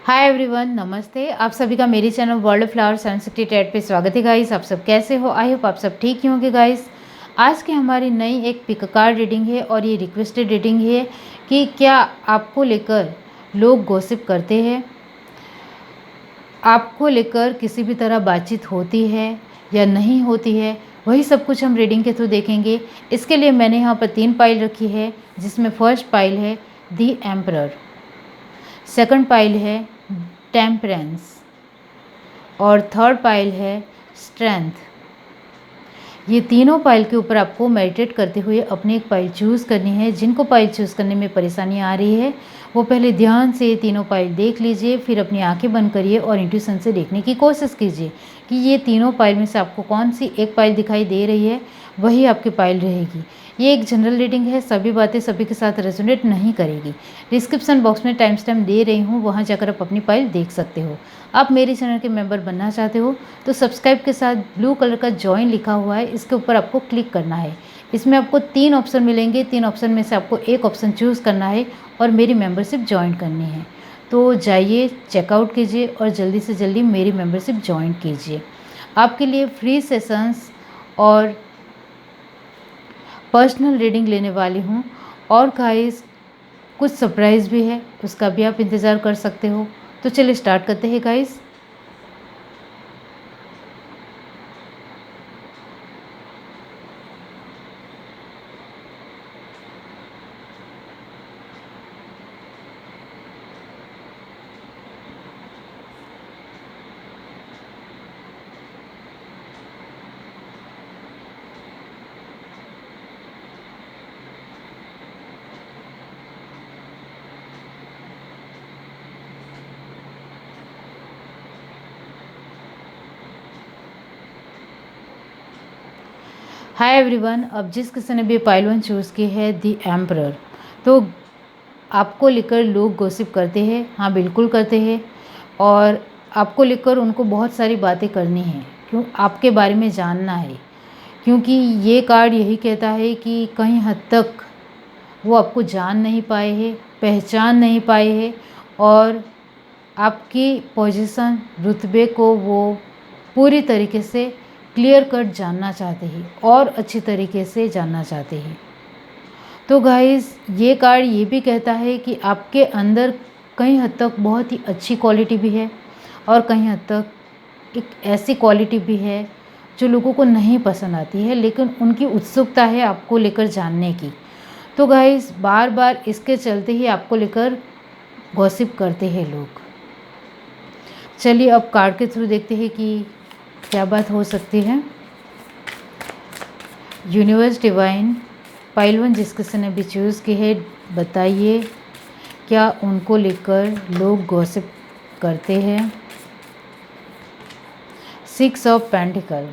Hi everyone, नमस्ते। आप सभी का मेरे चैनल वर्ल्ड ऑफ फ्लावर 768 पे स्वागत है गाइस। आप सब कैसे हो? आई होप आप सब ठीक ही होंगे गाइस। आज की हमारी नई एक पिक कार्ड रीडिंग है और ये रिक्वेस्टेड रीडिंग है कि क्या आपको लेकर लोग गॉसिप करते हैं, आपको लेकर किसी भी तरह बातचीत होती है या नहीं होती है, वही सब कुछ हम रीडिंग के थ्रू देखेंगे। इसके लिए मैंने यहाँ पर 3 पाइल रखी है, जिसमें फर्स्ट पाइल है द एम्परर, सेकंड पाइल है टेम्परेंस और थर्ड पाइल है स्ट्रेंथ। ये तीनों पाइल के ऊपर आपको मेडिटेट करते हुए अपनी एक पाइल चूज़ करनी है। जिनको पाइल चूज़ करने में परेशानी आ रही है वो पहले ध्यान से ये तीनों पाइल देख लीजिए, फिर अपनी आंखें बंद करिए और इंट्यूशन से देखने की कोशिश कीजिए कि ये तीनों पाइल में से आपको कौन सी एक पाइल दिखाई दे रही है, वही आपकी पाइल रहेगी। ये एक जनरल रीडिंग है, सभी बातें सभी के साथ रेजोनेट नहीं करेगी। डिस्क्रिप्शन बॉक्स में टाइम स्टैम्प दे रही हूँ, वहाँ जाकर आप अपनी पाइल देख सकते हो। आप मेरे चैनल के मेंबर बनना चाहते हो तो सब्सक्राइब के साथ ब्लू कलर का जॉइन लिखा हुआ है, इसके ऊपर आपको क्लिक करना है। इसमें आपको 3 ऑप्शन मिलेंगे, 3 ऑप्शन में से आपको एक ऑप्शन चूज़ करना है और मेरी मेंबरशिप ज्वाइन करनी है। तो जाइए, चेकआउट कीजिए और जल्दी से जल्दी मेरी मेंबरशिप ज्वाइन कीजिए। आपके लिए फ्री सेशंस और पर्सनल रीडिंग लेने वाली हूँ और गाइस कुछ सरप्राइज़ भी है, उसका भी आप इंतज़ार कर सकते हो। तो चलिए स्टार्ट करते हैं गाइस। हाय एवरीवन, अब जिस किसी ने भी पाइल 1 चूज़ की है द एम्परर, तो आपको लेकर लोग गॉसिप करते हैं। हाँ, बिल्कुल करते हैं और आपको लेकर उनको बहुत सारी बातें करनी है, क्यों आपके बारे में जानना है, क्योंकि ये कार्ड यही कहता है कि कहीं हद तक वो आपको जान नहीं पाए हैं, पहचान नहीं पाए हैं और आपकी पोजीशन, रुतबे को वो पूरी तरीके से क्लियर कट जानना चाहते हैं और अच्छी तरीके से जानना चाहते हैं। तो गाइस, ये कार्ड ये भी कहता है कि आपके अंदर कहीं हद तक बहुत ही अच्छी क्वालिटी भी है और कहीं हद तक एक ऐसी क्वालिटी भी है जो लोगों को नहीं पसंद आती है, लेकिन उनकी उत्सुकता है आपको लेकर जानने की। तो गाइस, बार बार इसके चलते ही आपको लेकर गॉसिप करते हैं लोग। चलिए अब कार्ड के थ्रू देखते हैं कि क्या बात हो सकती है। यूनिवर्स डिवाइन, पाइल 1 जिस किसी ने भी चूज़ की है, बताइए क्या उनको लेकर लोग गॉसिप करते हैं। 6 of pentacle,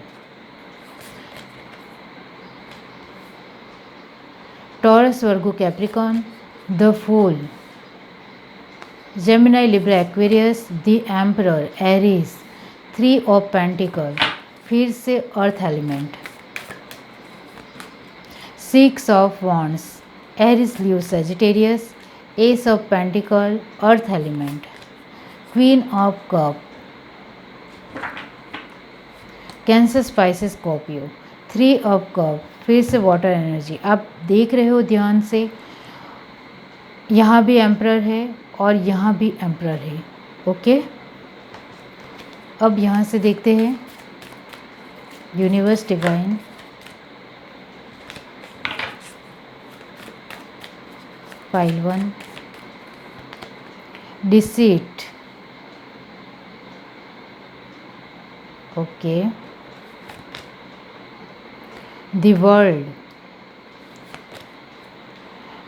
Taurus, Virgo, Capricorn, the fool, Gemini, Libra, Aquarius, the emperor, Aries, 3 of pentacle, फिर से earth element, 6 of wands, Aries, Leo, Sagittarius, ace of pentacle, earth element, queen of cup, Cancer, Pisces, Scorpio, 3 of cup, फिर से water energy. आप देख रहे हो ध्यान से, यहाँ भी एम्परर है और यहाँ भी एम्परर है। ओके, अब यहाँ से देखते हैं universe divine, pile 1, deceit, okay, the world,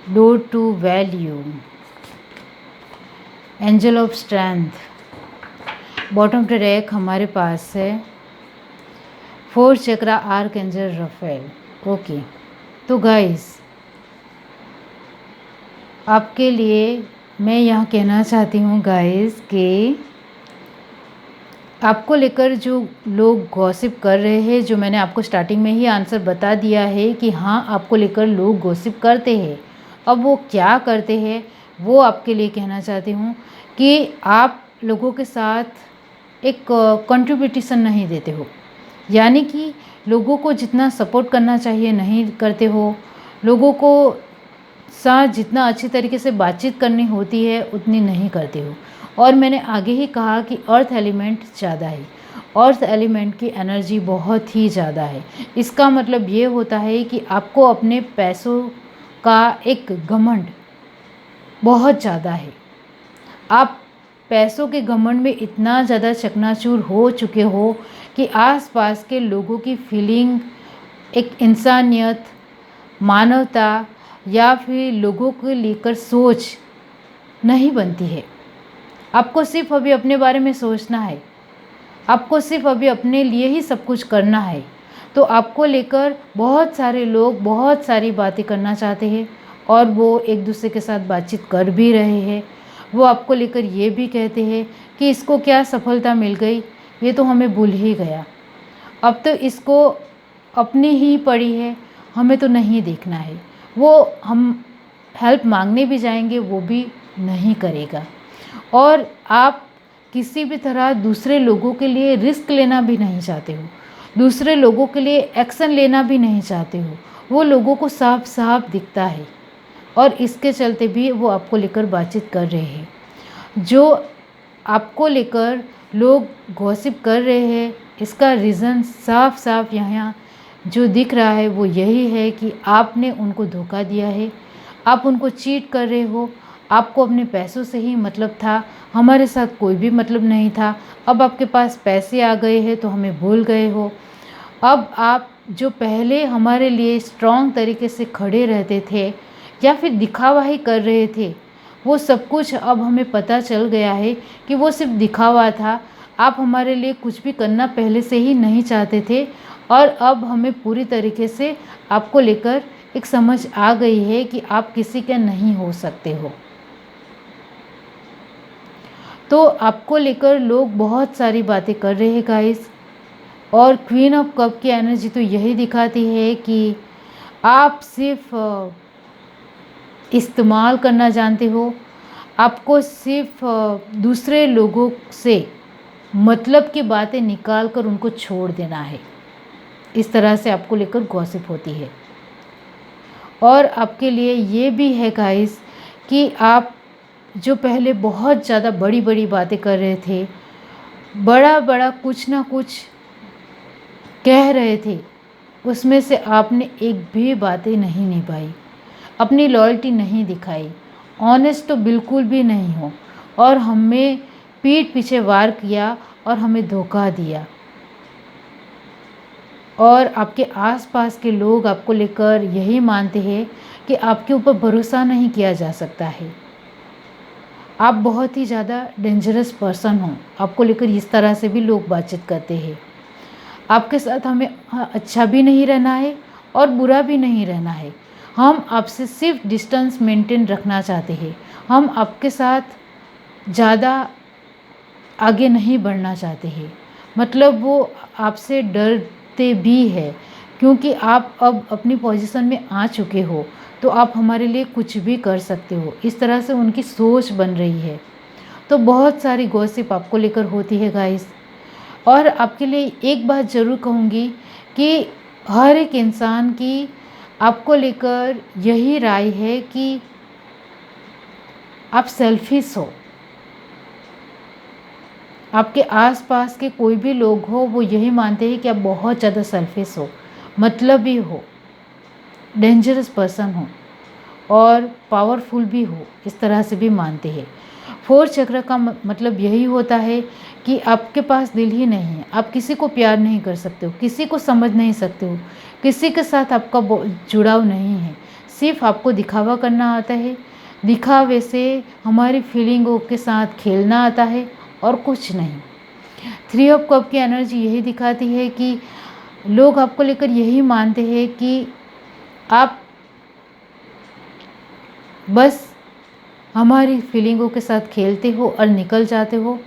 door to value, angel of strength. Bottom of the deck हमारे पास है 4 chakra, archangel Raphael. Okay, तो गाइस, आपके लिए मैं यहाँ कहना चाहती हूँ गाइस कि आपको लेकर जो लोग गॉसिप कर रहे हैं, जो मैंने आपको स्टार्टिंग में ही आंसर बता दिया है कि हाँ, आपको लेकर लोग गॉसिप करते हैं। अब वो क्या करते हैं वो आपके लिए कहना चाहती हूँ कि आप लोगों के साथ एक कंट्रीब्यूशन नहीं देते हो, यानी कि लोगों को जितना सपोर्ट करना चाहिए नहीं करते हो, लोगों को साथ जितना अच्छी तरीके से बातचीत करनी होती है उतनी नहीं करते हो। और मैंने आगे ही कहा कि अर्थ एलिमेंट ज़्यादा है, अर्थ एलिमेंट की एनर्जी बहुत ही ज़्यादा है। इसका मतलब ये होता है कि आपको अपने पैसों का एक घमंड बहुत ज़्यादा है। आप पैसों के घमंड में इतना ज़्यादा चकनाचूर हो चुके हो कि आसपास के लोगों की फीलिंग, एक इंसानियत, मानवता या फिर लोगों को लेकर सोच नहीं बनती है। आपको सिर्फ अभी अपने बारे में सोचना है, आपको सिर्फ अभी अपने लिए ही सब कुछ करना है। तो आपको लेकर बहुत सारे लोग बहुत सारी बातें करना चाहते हैं और वो एक दूसरे के साथ बातचीत कर भी रहे हैं। वो आपको लेकर ये भी कहते हैं कि इसको क्या सफलता मिल गई, ये तो हमें भूल ही गया, अब तो इसको अपनी ही पड़ी है, हमें तो नहीं देखना है। वो हम हेल्प मांगने भी जाएंगे वो भी नहीं करेगा। और आप किसी भी तरह दूसरे लोगों के लिए रिस्क लेना भी नहीं चाहते हो, दूसरे लोगों के लिए एक्शन लेना भी नहीं चाहते हो। वो लोगों को साफ साफ दिखता है और इसके चलते भी वो आपको लेकर बातचीत कर रहे हैं। जो आपको लेकर लोग गॉसिप कर रहे हैं, इसका रीज़न साफ साफ यहाँ जो दिख रहा है वो यही है कि आपने उनको धोखा दिया है, आप उनको चीट कर रहे हो। आपको अपने पैसों से ही मतलब था, हमारे साथ कोई भी मतलब नहीं था। अब आपके पास पैसे आ गए हैं तो हमें भूल गए हो। अब आप जो पहले हमारे लिए स्ट्रॉन्ग तरीके से खड़े रहते थे या फिर दिखावा ही कर रहे थे, वो सब कुछ अब हमें पता चल गया है कि वो सिर्फ दिखावा था। आप हमारे लिए कुछ भी करना पहले से ही नहीं चाहते थे और अब हमें पूरी तरीके से आपको लेकर एक समझ आ गई है कि आप किसी के नहीं हो सकते हो। तो आपको लेकर लोग बहुत सारी बातें कर रहे हैं गाइस। और क्वीन ऑफ कप की एनर्जी तो यही दिखाती है कि आप सिर्फ इस्तेमाल करना जानते हो, आपको सिर्फ दूसरे लोगों से मतलब की बातें निकाल कर उनको छोड़ देना है। इस तरह से आपको लेकर गॉसिप होती है। और आपके लिए ये भी है गाइस कि आप जो पहले बहुत ज़्यादा बड़ी बड़ी बातें कर रहे थे, बड़ा बड़ा कुछ ना कुछ कह रहे थे, उसमें से आपने एक भी बातें नहीं निभाई, अपनी लॉयल्टी नहीं दिखाई, ऑनेस्ट तो बिल्कुल भी नहीं हो और हमें पीठ पीछे वार किया और हमें धोखा दिया। और आपके आसपास के लोग आपको लेकर यही मानते हैं कि आपके ऊपर भरोसा नहीं किया जा सकता है, आप बहुत ही ज़्यादा डेंजरस पर्सन हो। आपको लेकर इस तरह से भी लोग बातचीत करते हैं। आपके साथ हमें अच्छा भी नहीं रहना है और बुरा भी नहीं रहना है। हम आपसे सिर्फ डिस्टेंस मेंटेन रखना चाहते हैं। हम आपके साथ ज़्यादा आगे नहीं बढ़ना चाहते हैं। मतलब वो आपसे डरते भी है क्योंकि आप अब अपनी पोजीशन में आ चुके हो, तो आप हमारे लिए कुछ भी कर सकते हो। इस तरह से उनकी सोच बन रही है। तो बहुत सारी गॉसिप आपको लेकर होती है गाइस। और आपके लिए एक बात ज़रूर कहूँगी कि हर एक इंसान की आपको लेकर यही राय है कि आप सेल्फिश हो। आपके आसपास के कोई भी लोग हो वो यही मानते हैं कि आप बहुत ज़्यादा सेल्फिश हो, मतलबी हो, डेंजरस पर्सन हो और पावरफुल भी हो, इस तरह से भी मानते हैं। 4 चक्र का मतलब यही होता है कि आपके पास दिल ही नहीं है, आप किसी को प्यार नहीं कर सकते हो, किसी को समझ नहीं सकते हो, किसी के साथ आपका जुड़ाव नहीं है, सिर्फ आपको दिखावा करना आता है, दिखावे से हमारी फीलिंगों के साथ खेलना आता है और कुछ नहीं। 3 ऑफ कप की एनर्जी यही दिखाती है कि लोग आपको लेकर यही मानते हैं कि आप बस हमारी फीलिंगों के साथ खेलते हो और निकल जाते हो।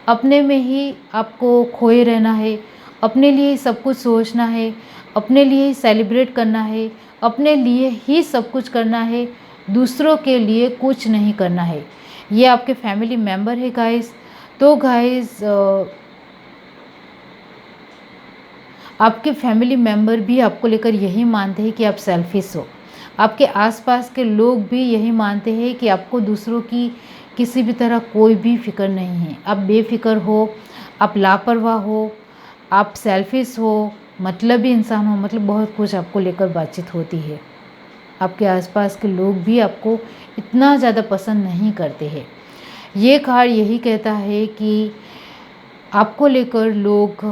अपने में ही आपको खोए रहना है, अपने लिए ही सब कुछ सोचना है, अपने लिए ही सेलिब्रेट करना है, अपने लिए ही सब कुछ करना है, दूसरों के लिए कुछ नहीं करना है। ये आपके फैमिली मेम्बर है गाइस। तो गाइस आपके फैमिली मेम्बर भी आपको लेकर यही मानते हैं कि आप सेल्फिश हो। आपके आसपास के लोग भी यही मानते हैं कि आपको दूसरों की किसी भी तरह कोई भी फ़िक्र नहीं है। आप बेफ़िक्र हो, आप लापरवाह हो, आप सेल्फिश हो, मतलबी इंसान हो, मतलब बहुत कुछ आपको लेकर बातचीत होती है। आपके आसपास के लोग भी आपको इतना ज़्यादा पसंद नहीं करते हैं। ये कार्ड यही कहता है कि आपको लेकर लोग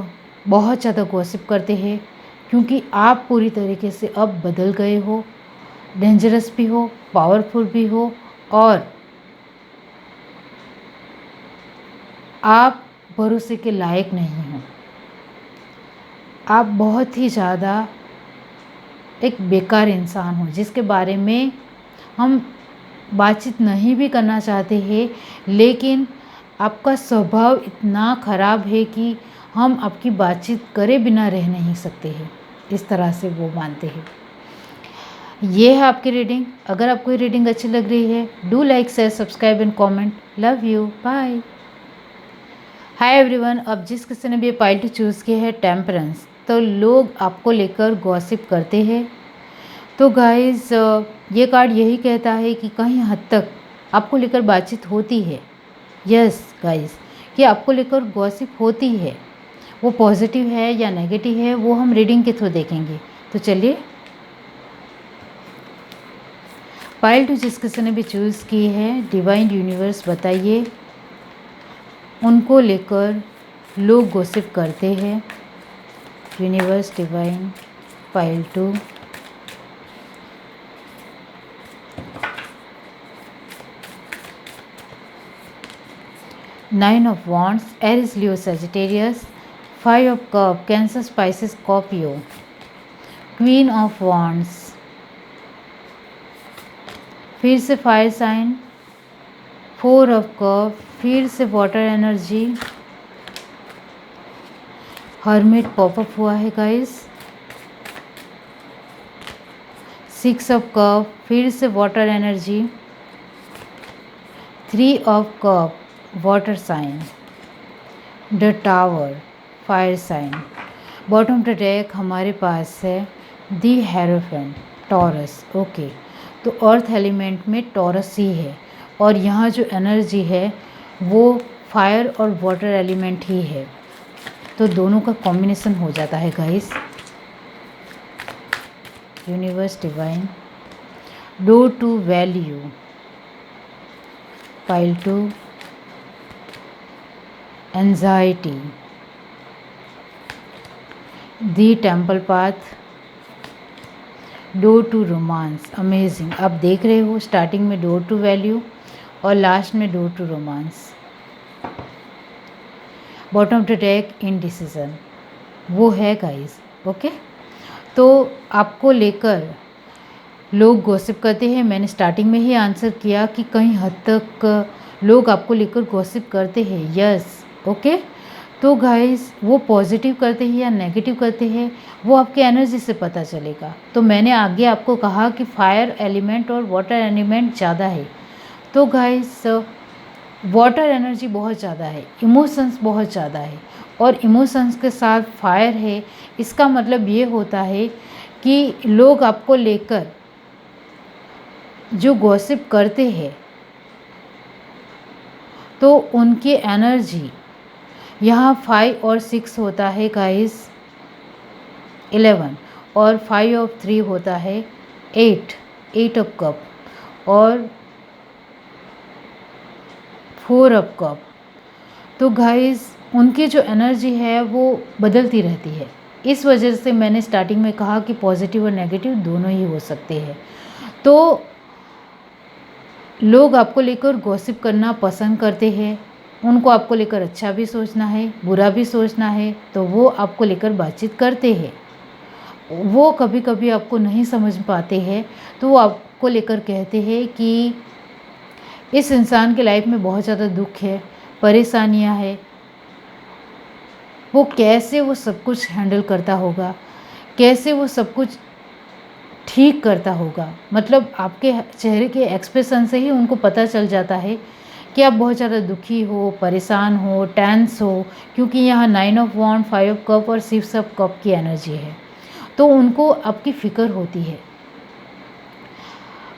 बहुत ज़्यादा गॉसिप करते हैं, क्योंकि आप पूरी तरीके से अब बदल गए हो, डेंजरस भी हो, पावरफुल भी हो, और आप भरोसे के लायक नहीं हो। आप बहुत ही ज़्यादा एक बेकार इंसान हो, जिसके बारे में हम बातचीत नहीं भी करना चाहते हैं, लेकिन आपका स्वभाव इतना ख़राब है कि हम आपकी बातचीत करे बिना रह नहीं सकते हैं। इस तरह से वो मानते हैं। ये है आपकी रीडिंग। अगर आपको ये रीडिंग अच्छी लग रही है, do like, share, subscribe and comment. Love you, bye. Hi everyone. अब जिस किसी ने भी ये पाइल चूज़ किया है टेम्परेंस, तो लोग आपको लेकर गॉसिप करते हैं। तो गाइज़ ये कार्ड यही कहता है कि कहीं हद तक आपको लेकर बातचीत होती है। यस गाइज़, कि आपको लेकर गॉसिप होती है। वो पॉजिटिव है या नेगेटिव है, वो हम रीडिंग के थ्रू देखेंगे। तो चलिए, पाइल टू जिस किसी ने भी चूज़ की है, डिवाइन यूनिवर्स बताइए उनको लेकर लोग गॉसिप करते हैं। Universe divine pile two. Nine of wands, Aries, Leo, Sagittarius. Five of cup, Cancer, Pisces, Scorpio. Queen of wands, फिर से fire sign. Four of cup, फिर से वाटर एनर्जी। हर्मिट पॉपअप हुआ है गाइस। सिक्स ऑफ कप, फिर से water energy. Three of cup, water sign. The tower, fire sign. Bottom of the deck हमारे पास है दी हेरोफेंट, टॉरस। ओके, तो अर्थ एलिमेंट में टॉरस ही है, और यहाँ जो एनर्जी है वो फायर और वाटर एलिमेंट ही है, तो दोनों का कॉम्बिनेशन हो जाता है guys. Universe divine, door to value, pile two, anxiety, the temple path, door to romance. Amazing. आप देख रहे हो स्टार्टिंग में डोर टू वैल्यू और लास्ट में door to romance. Bottom of the deck, indecision, वो है गाइस। ओके, तो आपको लेकर लोग गॉसिप करते हैं। मैंने स्टार्टिंग में ही आंसर किया कि कहीं हद तक लोग आपको लेकर गॉसिप करते हैं। Yes, okay. तो गाइस वो पॉजिटिव करते हैं या नेगेटिव करते हैं, वो आपके एनर्जी से पता चलेगा। तो मैंने आगे आपको कहा कि फायर एलिमेंट और वाटर एलिमेंट ज़्यादा है। तो गाइस वाटर एनर्जी बहुत ज़्यादा है, इमोशंस बहुत ज़्यादा है, और इमोशंस के साथ फायर है। इसका मतलब ये होता है कि लोग आपको लेकर जो गॉसिप करते हैं, तो उनकी एनर्जी यहाँ 5 और 6 होता है गाइस 11, और 5 और 3 होता है 8 ऑफ कप, और 4 ऑफ कप। तो गाइस उनकी जो एनर्जी है वो बदलती रहती है। इस वजह से मैंने स्टार्टिंग में कहा कि पॉजिटिव और नेगेटिव दोनों ही हो सकते हैं। तो लोग आपको लेकर गॉसिप करना पसंद करते हैं। उनको आपको लेकर अच्छा भी सोचना है, बुरा भी सोचना है, तो वो आपको लेकर बातचीत करते हैं। वो कभी कभी आपको नहीं समझ पाते हैं, तो वो आपको लेकर कहते हैं कि इस इंसान के लाइफ में बहुत ज़्यादा दुख है, परेशानियां है, वो कैसे वो सब कुछ हैंडल करता होगा, कैसे वो सब कुछ ठीक करता होगा। मतलब आपके चेहरे के एक्सप्रेशन से ही उनको पता चल जाता है कि आप बहुत ज़्यादा दुखी हो, परेशान हो, टेंस हो, क्योंकि यहाँ 9 ऑफ वॉन्ड, 5 ऑफ कप और 6 ऑफ कप की एनर्जी है। तो उनको आपकी फ़िक्र होती है,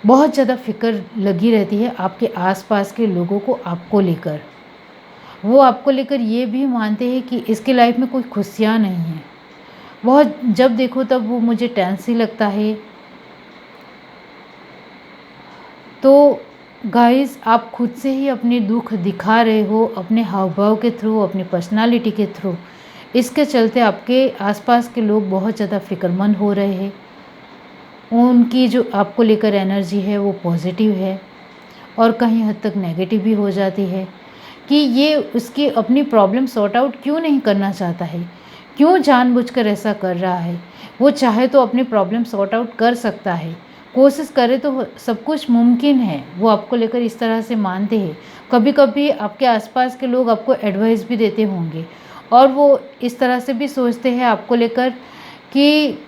बहुत ज़्यादा फ़िक्र लगी रहती है आपके आसपास के लोगों को आपको लेकर। वो आपको लेकर ये भी मानते हैं कि इसकी लाइफ में कोई खुशियाँ नहीं हैं। बहुत जब देखो तब वो मुझे टेंस ही लगता है। तो गाइस, आप खुद से ही अपने दुख दिखा रहे हो अपने हाव-भाव के थ्रू, अपनी पर्सनालिटी के थ्रू। इसके चलते आपके आसपास के लोग बहुत ज़्यादा फ़िक्रमंद हो रहे हैं। उनकी जो आपको लेकर एनर्जी है वो पॉजिटिव है और कहीं हद तक नेगेटिव भी हो जाती है कि ये उसकी अपनी प्रॉब्लम सॉर्ट आउट क्यों नहीं करना चाहता है, क्यों जानबूझकर ऐसा कर रहा है। वो चाहे तो अपनी प्रॉब्लम सॉर्ट आउट कर सकता है, कोशिश करे तो सब कुछ मुमकिन है। वो आपको लेकर इस तरह से मानते हैं। कभी कभी आपके आसपास के लोग आपको एडवाइस भी देते होंगे और वो इस तरह से भी सोचते हैं आपको लेकर कि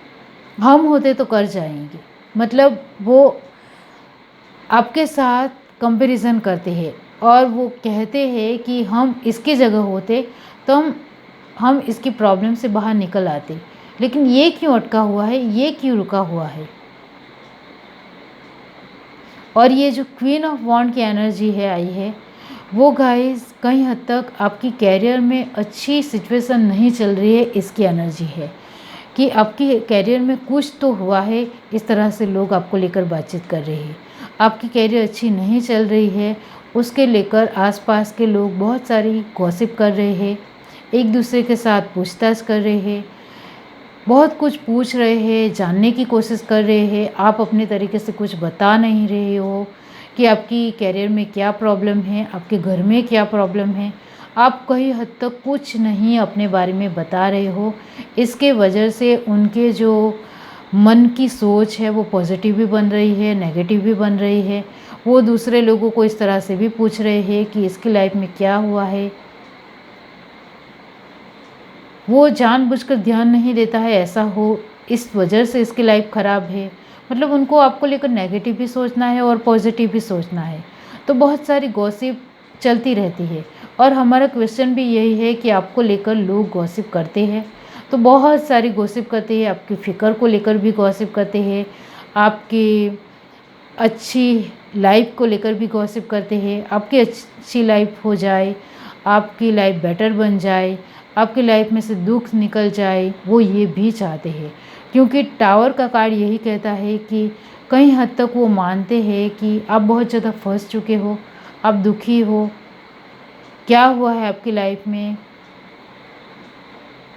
हम होते तो कर जाएंगे। मतलब वो आपके साथ कंपैरिजन करते हैं और वो कहते हैं कि हम इसकी जगह होते तो हम इसकी प्रॉब्लम से बाहर निकल आते, लेकिन ये क्यों अटका हुआ है, ये क्यों रुका हुआ है। और ये जो क्वीन ऑफ वॉन्ड की एनर्जी है आई है, वो गाइस कहीं हद तक आपकी कैरियर में अच्छी सिचुएशन नहीं चल रही है, इसकी एनर्जी है कि आपकी कैरियर में कुछ तो हुआ है। इस तरह से लोग आपको लेकर बातचीत कर रहे हैं। आपकी कैरियर अच्छी नहीं चल रही है, उसके लेकर आसपास के लोग बहुत सारी गॉसिप कर रहे हैं, एक दूसरे के साथ पूछताछ कर रहे हैं, बहुत कुछ पूछ रहे हैं, जानने की कोशिश कर रहे हैं। आप अपने तरीके से कुछ बता नहीं रहे हो कि आपकी कैरियर में क्या प्रॉब्लम है, आपके घर में क्या प्रॉब्लम है। आप कहीं हद तक कुछ नहीं अपने बारे में बता रहे हो। इसके वजह से उनके जो मन की सोच है वो पॉजिटिव भी बन रही है, नेगेटिव भी बन रही है। वो दूसरे लोगों को इस तरह से भी पूछ रहे हैं कि इसकी लाइफ में क्या हुआ है। वो जानबूझकर ध्यान नहीं देता है ऐसा हो, इस वजह से इसकी लाइफ ख़राब है। मतलब उनको आपको लेकर नेगेटिव भी सोचना है और पॉजिटिव भी सोचना है। तो बहुत सारी गॉसिप चलती रहती है और हमारा क्वेश्चन भी यही है कि आपको लेकर लोग गॉसिप करते हैं तो बहुत सारी गॉसिप करते हैं, आपकी फ़िक्र को लेकर भी गॉसिप करते हैं, आपकी अच्छी लाइफ को लेकर भी गॉसिप करते हैं। आपकी अच्छी लाइफ हो जाए, आपकी लाइफ बेटर बन जाए, आपकी लाइफ में से दुख निकल जाए, वो ये भी चाहते हैं। क्योंकि टावर का कार्ड यही कहता है कि कहीं हद तक वो मानते हैं कि आप बहुत ज़्यादा फंस चुके हो, आप दुखी हो, क्या हुआ है आपकी लाइफ में,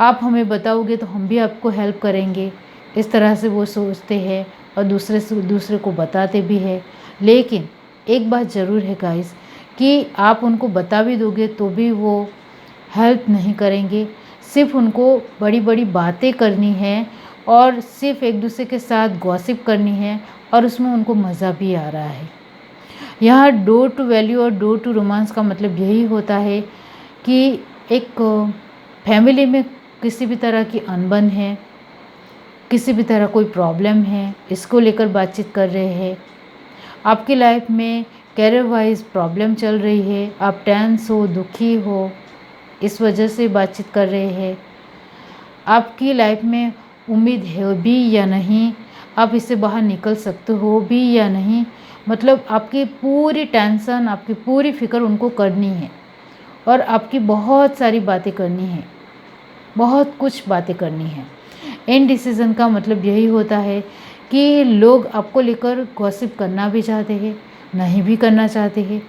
आप हमें बताओगे तो हम भी आपको हेल्प करेंगे। इस तरह से वो सोचते हैं और दूसरे को बताते भी हैं। लेकिन एक बात ज़रूर है गाइस कि आप उनको बता भी दोगे तो भी वो हेल्प नहीं करेंगे। सिर्फ उनको बड़ी बड़ी बातें करनी है और सिर्फ एक दूसरे के साथ गॉसिप करनी है और उसमें उनको मज़ा भी आ रहा है। यहाँ डोर टू वैल्यू और डोर टू रोमांस का मतलब यही होता है कि एक फैमिली में किसी भी तरह की अनबन है, किसी भी तरह कोई प्रॉब्लम है, इसको लेकर बातचीत कर रहे हैं। आपकी लाइफ में कैरियर वाइज प्रॉब्लम चल रही है, आप टेंस हो, दुखी हो, इस वजह से बातचीत कर रहे हैं। आपकी लाइफ में उम्मीद है भी या नहीं, आप इससे बाहर निकल सकते हो भी या नहीं। मतलब आपकी पूरी टेंशन, आपकी पूरी फ़िक्र उनको करनी है और आपकी बहुत सारी बातें करनी है, बहुत कुछ बातें करनी है। इनडिसीज़न का मतलब यही होता है कि लोग आपको लेकर गॉसिप करना भी चाहते हैं, नहीं भी करना चाहते हैं।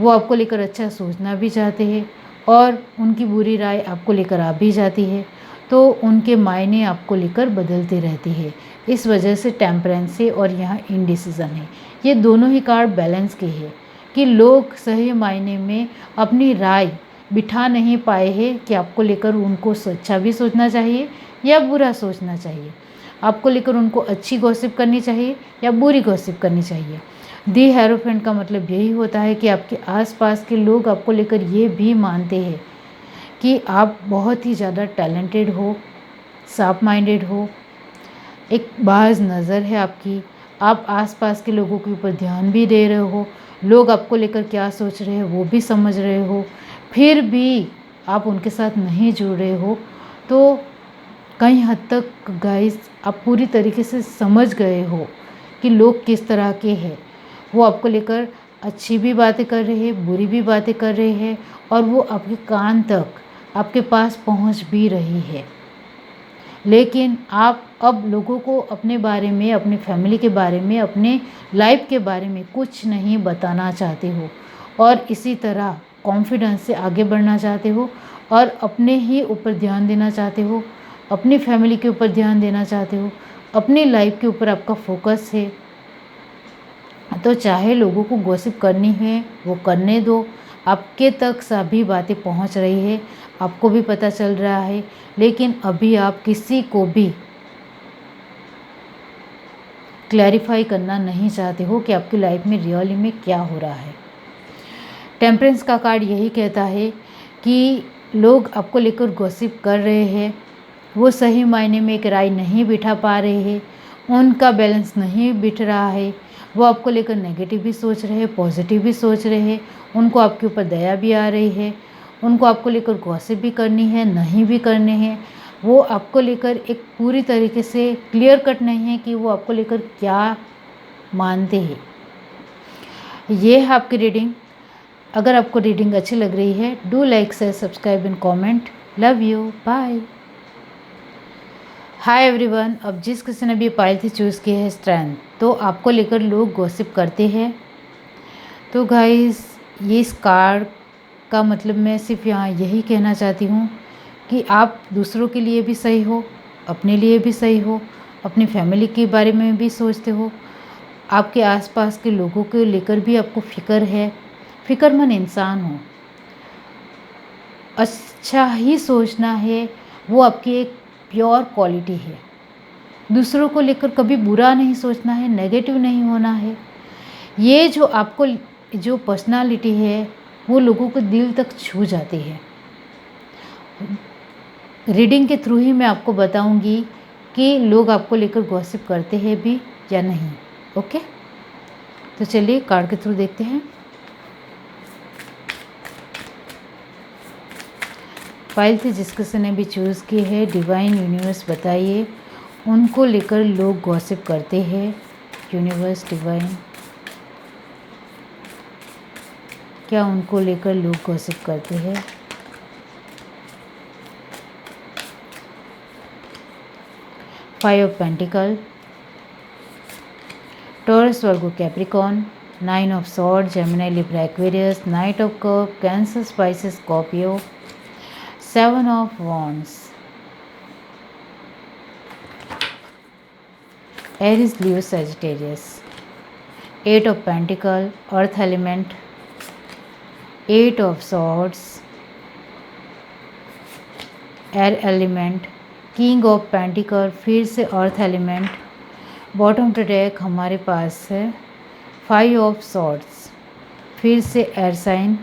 वो आपको लेकर अच्छा सोचना भी चाहते हैं और उनकी बुरी राय आपको लेकर आ भी जाती है, तो उनके मायने आपको लेकर बदलते रहती है। इस वजह से टेम्परेंसी और यहाँ इनडिसीज़न है। ये दोनों ही कार्ड बैलेंस के हैं कि लोग सही मायने में अपनी राय बिठा नहीं पाए हैं कि आपको लेकर उनको अच्छा भी सोचना चाहिए या बुरा सोचना चाहिए, आपको लेकर उनको अच्छी गॉसिप करनी चाहिए या बुरी गॉसिप करनी चाहिए। दी हेरोफेंट का मतलब यही होता है कि आपके आसपास के लोग आपको लेकर ये भी मानते हैं कि आप बहुत ही ज़्यादा टैलेंटेड हो, शार्प माइंडेड हो, एक बाज नज़र है आपकी, आप आसपास के लोगों के ऊपर ध्यान भी दे रहे हो, लोग आपको लेकर क्या सोच रहे हैं वो भी समझ रहे हो, फिर भी आप उनके साथ नहीं जुड़ रहे हो, तो कई हद तक गाइस आप पूरी तरीके से समझ गए हो कि लोग किस तरह के हैं। वो आपको लेकर अच्छी भी बातें कर रहे हैं, बुरी भी बातें कर रहे हैं, और वो आपके कान तक, आपके पास पहुंच भी रही है। लेकिन आप अब लोगों को अपने बारे में, अपनी फैमिली के बारे में, अपने लाइफ के बारे में कुछ नहीं बताना चाहते हो, और इसी तरह कॉन्फिडेंस से आगे बढ़ना चाहते हो, और अपने ही ऊपर ध्यान देना चाहते हो, अपनी फैमिली के ऊपर ध्यान देना चाहते हो, अपनी लाइफ के ऊपर आपका फोकस है। तो चाहे लोगों को गॉसिप करनी है वो करने दो, आपके तक सभी बातें पहुंच रही है, आपको भी पता चल रहा है, लेकिन अभी आप किसी को भी क्लैरिफाई करना नहीं चाहते हो कि आपकी लाइफ में रियली में क्या हो रहा है। टेम्परेंस का कार्ड यही कहता है कि लोग आपको लेकर गॉसिप कर रहे हैं, वो सही मायने में एक राय नहीं बिठा पा रहे हैं, उनका बैलेंस नहीं बिठ रहा है, वो आपको लेकर नेगेटिव भी सोच रहे हैं, पॉजिटिव भी सोच रहे हैं, उनको आपके ऊपर दया भी आ रही है, उनको आपको लेकर गॉसिप भी करनी है, नहीं भी करने हैं। वो आपको लेकर एक पूरी तरीके से क्लियर कट नहीं है कि वो आपको लेकर क्या मानते हैं। ये है आपकी रीडिंग। अगर आपको रीडिंग अच्छी लग रही है, do like, share, subscribe and comment. Love you, bye. Hi everyone. अब जिस किसी ने भी पाइल थी चूज़ की है स्ट्रेंथ, तो आपको लेकर लोग गॉसिप करते हैं। तो गाइस ये इस कार्ड का मतलब मैं सिर्फ यहाँ यही कहना चाहती हूँ कि आप दूसरों के लिए भी सही हो, अपने लिए भी सही हो, अपनी फैमिली के बारे में भी सोचते हो, आपके आसपास के लोगों को लेकर भी आपको फ़िक्र है, फ़िक्रमंद इंसान हो, अच्छा ही सोचना है, वो आपकी एक प्योर क्वालिटी है। दूसरों को लेकर कभी बुरा नहीं सोचना है, नेगेटिव नहीं होना है। ये जो आपको जो पर्सनालिटी है वो लोगों को दिल तक छू जाती है। रीडिंग के थ्रू ही मैं आपको बताऊंगी कि लोग आपको लेकर गॉसिप करते हैं भी या नहीं। ओके, तो चलिए कार्ड के थ्रू देखते हैं। फाइल थी जिस किसी ने भी चूज़ की है, डिवाइन यूनिवर्स बताइए उनको लेकर लोग गॉसिप करते हैं। यूनिवर्स डिवाइन, क्या उनको लेकर लोग गॉसिप करते हैं? Five of pentacle, Taurus, Virgo, Capricorn, nine of sword, Gemini, Libra, Aquarius, knight of cup, Cancer, Pisces, Scorpio, seven of wands, Aries, Leo, Sagittarius, eight of pentacle, earth element, eight of swords, air element, king of pentacle, फिर से earth element, bottom to deck हमारे पास है five of swords, फिर से air sign.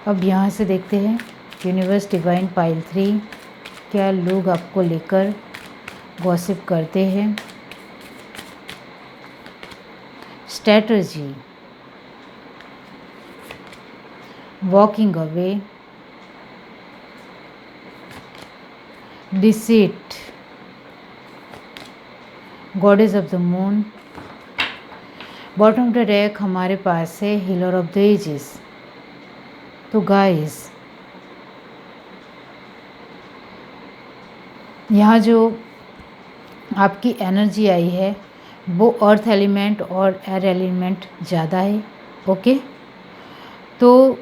अब यहाँ से देखते हैं यूनिवर्स डिवाइन पाइल 3, क्या लोग आपको लेकर गॉसिप करते हैं? Strategy, walking away, deceit, goddess of the moon, bottom to deck हमारे पास है हीलर ऑफ द एजेस। तो गाइस यहाँ जो आपकी एनर्जी आई है वो अर्थ एलिमेंट और एयर एलिमेंट ज़्यादा है। ओके, तो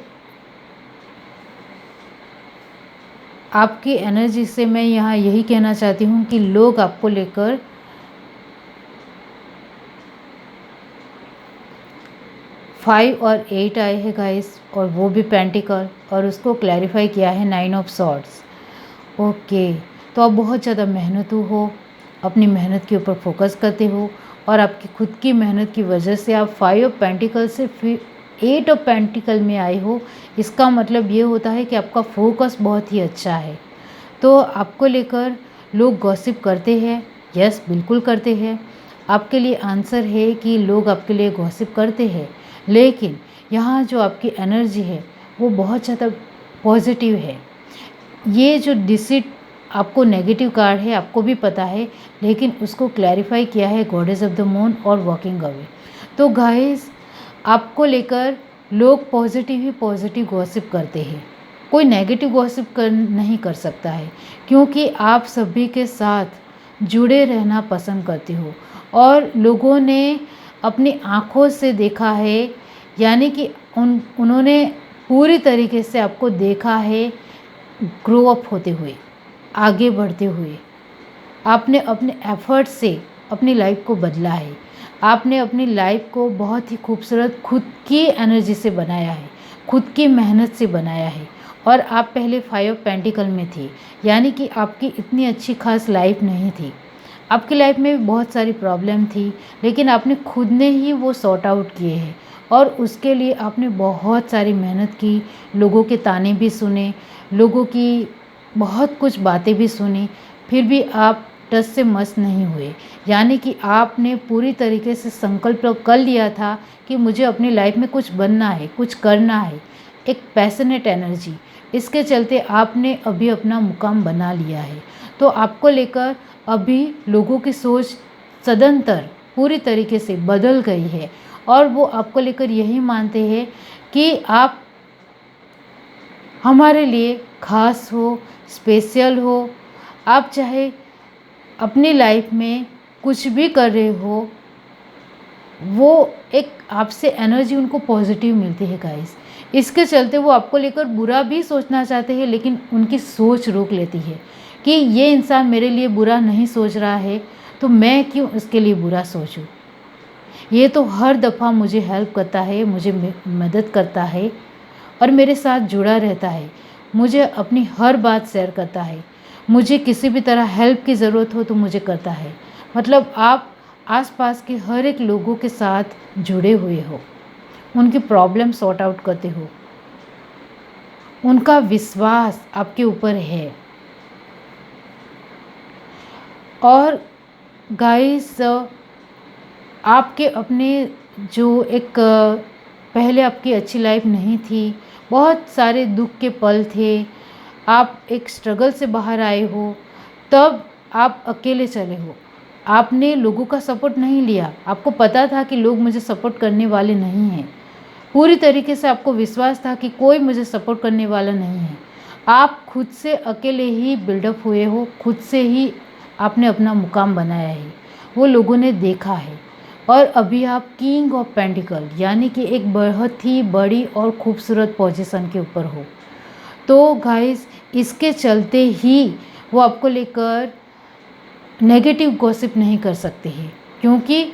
आपकी एनर्जी से मैं यहाँ यही कहना चाहती हूँ कि लोग आपको लेकर फाइव और एट आए हैं गाइस, और वो भी पेंटिकल, और उसको क्लैरिफाई किया है नाइन ऑफ सॉर्ड्स। ओके, तो आप बहुत ज़्यादा मेहनतू हो, अपनी मेहनत के ऊपर फोकस करते हो, और आपकी खुद की मेहनत की वजह से आप फाइव ऑफ पेंटिकल से फिर एट ऑफ पेंटिकल में आए हो। इसका मतलब ये होता है कि आपका फोकस बहुत ही अच्छा है। तो आपको लेकर लोग गॉसिप करते हैं, यस बिल्कुल करते हैं, आपके लिए आंसर है कि लोग आपके लिए गॉसिप करते हैं, लेकिन यहाँ जो आपकी एनर्जी है वो बहुत ज़्यादा पॉजिटिव है। ये जो डिसिट आपको नेगेटिव कार्ड है आपको भी पता है, लेकिन उसको क्लैरिफाई किया है गॉडेस ऑफ द मून और वॉकिंग अवे। तो गाइस, आपको लेकर लोग पॉजिटिव ही पॉजिटिव गॉसिप करते हैं, कोई नेगेटिव गॉसिप नहीं कर सकता है, क्योंकि आप सभी के साथ जुड़े रहना पसंद करते हो और लोगों ने अपनी आँखों से देखा है, यानी कि उन्होंने पूरी तरीके से आपको देखा है ग्रो अप होते हुए, आगे बढ़ते हुए। आपने अपने एफर्ट से अपनी लाइफ को बदला है, आपने अपनी लाइफ को बहुत ही खूबसूरत खुद की एनर्जी से बनाया है, खुद की मेहनत से बनाया है। और आप पहले 5 ऑफ पेंटिकल में थे, यानी कि आपकी इतनी अच्छी खास लाइफ नहीं थी, आपकी लाइफ में भी बहुत सारी प्रॉब्लम थी, लेकिन आपने खुद ने ही वो सॉर्ट आउट किए हैं और उसके लिए आपने बहुत सारी मेहनत की, लोगों के ताने भी सुने, लोगों की बहुत कुछ बातें भी सुनी, फिर भी आप टस से मस नहीं हुए। यानी कि आपने पूरी तरीके से संकल्प कर लिया था कि मुझे अपनी लाइफ में कुछ बनना है, कुछ करना है, एक पैशनेट एनर्जी। इसके चलते आपने अभी अपना मुकाम बना लिया है। तो आपको लेकर अभी लोगों की सोच सदंतर पूरी तरीके से बदल गई है और वो आपको लेकर यही मानते हैं कि आप हमारे लिए खास हो, स्पेशल हो। आप चाहे अपनी लाइफ में कुछ भी कर रहे हो, वो एक आपसे एनर्जी उनको पॉजिटिव मिलती है गाइस। इसके चलते वो आपको लेकर बुरा भी सोचना चाहते हैं, लेकिन उनकी सोच रोक लेती है कि ये इंसान मेरे लिए बुरा नहीं सोच रहा है, तो मैं क्यों इसके लिए बुरा सोचूं। ये तो हर दफ़ा मुझे हेल्प करता है, मुझे मदद करता है और मेरे साथ जुड़ा रहता है, मुझे अपनी हर बात शेयर करता है, मुझे किसी भी तरह हेल्प की ज़रूरत हो तो मुझे करता है। मतलब आप आसपास के हर एक लोगों के साथ जुड़े हुए हो, उनकी प्रॉब्लम सॉर्ट आउट करते हो, उनका विश्वास आपके ऊपर है। और गाइस, आपके अपने जो एक पहले आपकी अच्छी लाइफ नहीं थी, बहुत सारे दुख के पल थे, आप एक स्ट्रगल से बाहर आए हो, तब आप अकेले चले हो, आपने लोगों का सपोर्ट नहीं लिया। आपको पता था कि लोग मुझे सपोर्ट करने वाले नहीं हैं, पूरी तरीके से आपको विश्वास था कि कोई मुझे सपोर्ट करने वाला नहीं है। आप खुद से अकेले ही बिल्डअप हुए हो, खुद से ही आपने अपना मुकाम बनाया है, वो लोगों ने देखा है। और अभी आप किंग ऑफ पेंटिकल यानी कि एक बहुत ही बड़ी और खूबसूरत पोजीशन के ऊपर हो। तो गाइस, इसके चलते ही वो आपको लेकर नेगेटिव गॉसिप नहीं कर सकते हैं, क्योंकि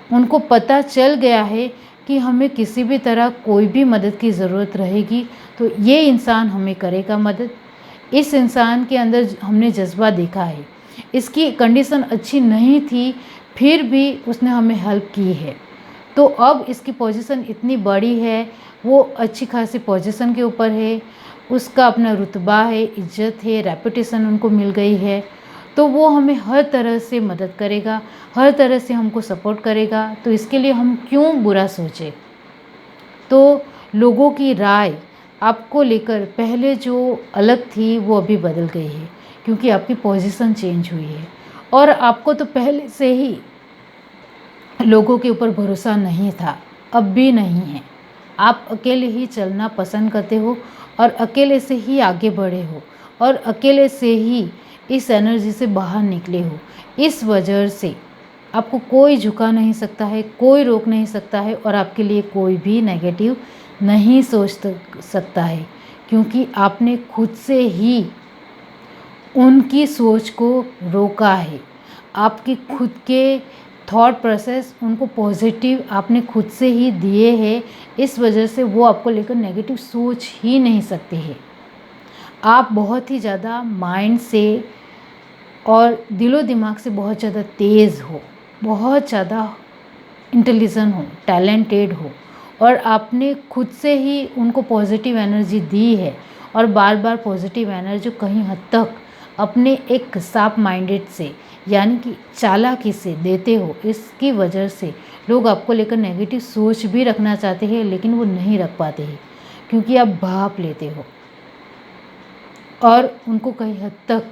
उनको पता चल गया है कि हमें किसी भी तरह कोई भी मदद की ज़रूरत रहेगी तो ये इंसान हमें करेगा मदद। इस इंसान के अंदर हमने जज्बा देखा है, इसकी कंडीशन अच्छी नहीं थी फिर भी उसने हमें हेल्प की है। तो अब इसकी पोजीशन इतनी बड़ी है, वो अच्छी खासी पोजीशन के ऊपर है, उसका अपना रुतबा है, इज्जत है, रेपुटेशन उनको मिल गई है, तो वो हमें हर तरह से मदद करेगा, हर तरह से हमको सपोर्ट करेगा। तो इसके लिए हम क्यों बुरा सोचें। तो लोगों की राय आपको लेकर पहले जो अलग थी वो अभी बदल गई है, क्योंकि आपकी पोजीशन चेंज हुई है और आपको तो पहले से ही लोगों के ऊपर भरोसा नहीं था, अब भी नहीं है। आप अकेले ही चलना पसंद करते हो और अकेले से ही आगे बढ़े हो और अकेले से ही इस एनर्जी से बाहर निकले हो। इस वजह से आपको कोई झुका नहीं सकता है, कोई रोक नहीं सकता है और आपके लिए कोई भी नेगेटिव नहीं सोच सकता है, क्योंकि आपने खुद से ही उनकी सोच को रोका है। आपके खुद के थॉट प्रोसेस उनको पॉजिटिव आपने खुद से ही दिए हैं, इस वजह से वो आपको लेकर नेगेटिव सोच ही नहीं सकते हैं। आप बहुत ही ज़्यादा माइंड से और दिलो दिमाग से बहुत ज़्यादा तेज़ हो, बहुत ज़्यादा इंटेलिजेंट हो, टैलेंटेड हो और आपने खुद से ही उनको पॉजिटिव एनर्जी दी है और बार बार पॉजिटिव एनर्जी कहीं हद तक अपने एक शार्प माइंडेड से यानी कि चालाकी से देते हो, इसकी वजह से लोग आपको लेकर नेगेटिव सोच भी रखना चाहते हैं लेकिन वो नहीं रख पाते हैं क्योंकि आप भाप लेते हो और उनको कई हद तक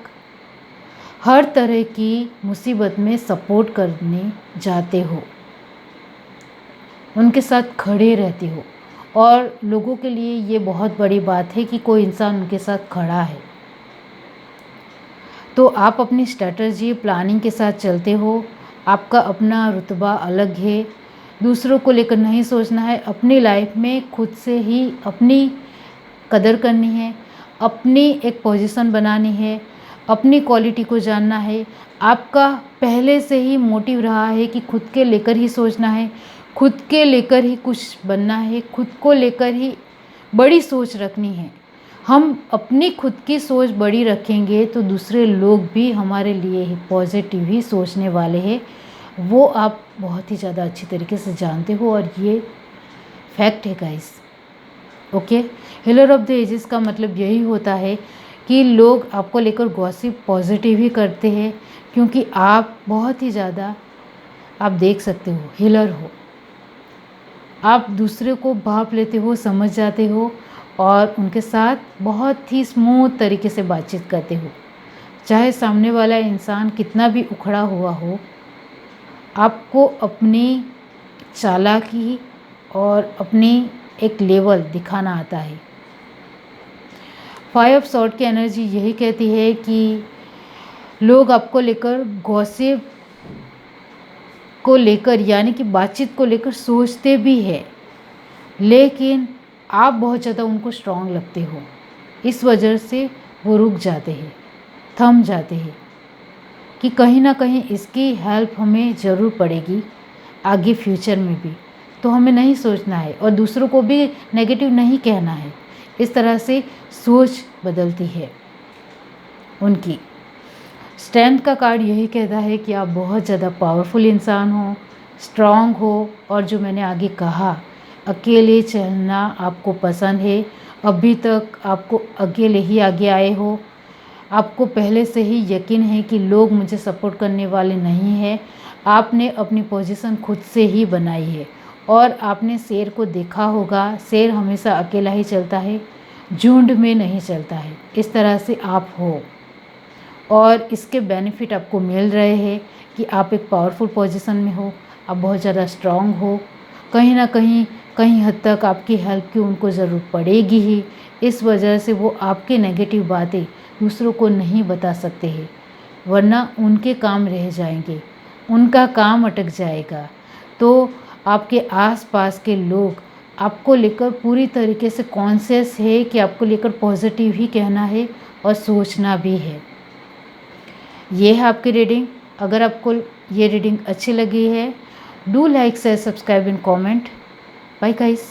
हर तरह की मुसीबत में सपोर्ट करने जाते हो, उनके साथ खड़े रहते हो और लोगों के लिए ये बहुत बड़ी बात है कि कोई इंसान उनके साथ खड़ा है। तो आप अपनी स्ट्रैटेजी प्लानिंग के साथ चलते हो, आपका अपना रुतबा अलग है, दूसरों को लेकर नहीं सोचना है, अपनी लाइफ में खुद से ही अपनी कदर करनी है, अपनी एक पोजीशन बनानी है, अपनी क्वालिटी को जानना है। आपका पहले से ही मोटिव रहा है कि खुद के लेकर ही सोचना है, खुद के लेकर ही कुछ बनना है, खुद को लेकर ही बड़ी सोच रखनी है। हम अपनी खुद की सोच बड़ी रखेंगे तो दूसरे लोग भी हमारे लिए ही पॉजिटिव ही सोचने वाले हैं, वो आप बहुत ही ज़्यादा अच्छी तरीके से जानते हो और ये फैक्ट है guys. Okay, healer of the ages का मतलब यही होता है कि लोग आपको लेकर गॉसिप पॉजिटिव ही करते हैं क्योंकि आप बहुत ही ज़्यादा, आप देख सकते हो, हीलर हो, आप दूसरे को भाप लेते हो, समझ जाते हो और उनके साथ बहुत ही स्मूथ तरीके से बातचीत करते हो। चाहे सामने वाला इंसान कितना भी उखड़ा हुआ हो, आपको अपनी चालाकी और अपनी एक लेवल दिखाना आता है। 5 ऑफ सॉर्ड की एनर्जी यही कहती है कि लोग आपको लेकर गॉसिप को लेकर यानी कि बातचीत को लेकर सोचते भी है लेकिन आप बहुत ज़्यादा उनको स्ट्रांग लगते हो, इस वजह से वो रुक जाते हैं, थम जाते हैं कि कहीं ना कहीं इसकी हेल्प हमें ज़रूर पड़ेगी आगे फ्यूचर में भी, तो हमें नहीं सोचना है और दूसरों को भी नेगेटिव नहीं कहना है। इस तरह से सोच बदलती है उनकी। स्ट्रेंथ का कार्ड यही कहता है कि आप बहुत ज़्यादा पावरफुल इंसान हो, स्ट्रांग हो और जो मैंने आगे कहा, अकेले चलना आपको पसंद है, अभी तक आपको अकेले ही आगे आए हो, आपको पहले से ही यकीन है कि लोग मुझे सपोर्ट करने वाले नहीं हैं, आपने अपनी पोजीशन खुद से ही बनाई है और आपने शेर को देखा होगा, शेर हमेशा अकेला ही चलता है, झुंड में नहीं चलता है। इस तरह से आप हो और इसके बेनिफिट आपको मिल रहे हैं कि आप एक पावरफुल पोजीशन में हो, आप बहुत ज़्यादा स्ट्रांग हो, कहीं ना कहीं हद तक आपकी हेल्प की उनको ज़रूरत पड़ेगी ही, इस वजह से वो आपके नेगेटिव बातें दूसरों को नहीं बता सकते हैं वरना उनके काम रह जाएंगे, उनका काम अटक जाएगा। तो आपके आसपास के लोग आपको लेकर पूरी तरीके से कॉन्शियस है कि आपको लेकर पॉजिटिव ही कहना है और सोचना भी है। ये है आपकी रीडिंग। अगर आपको ये रीडिंग अच्छी लगी है, do like share subscribe and comment. Bye guys.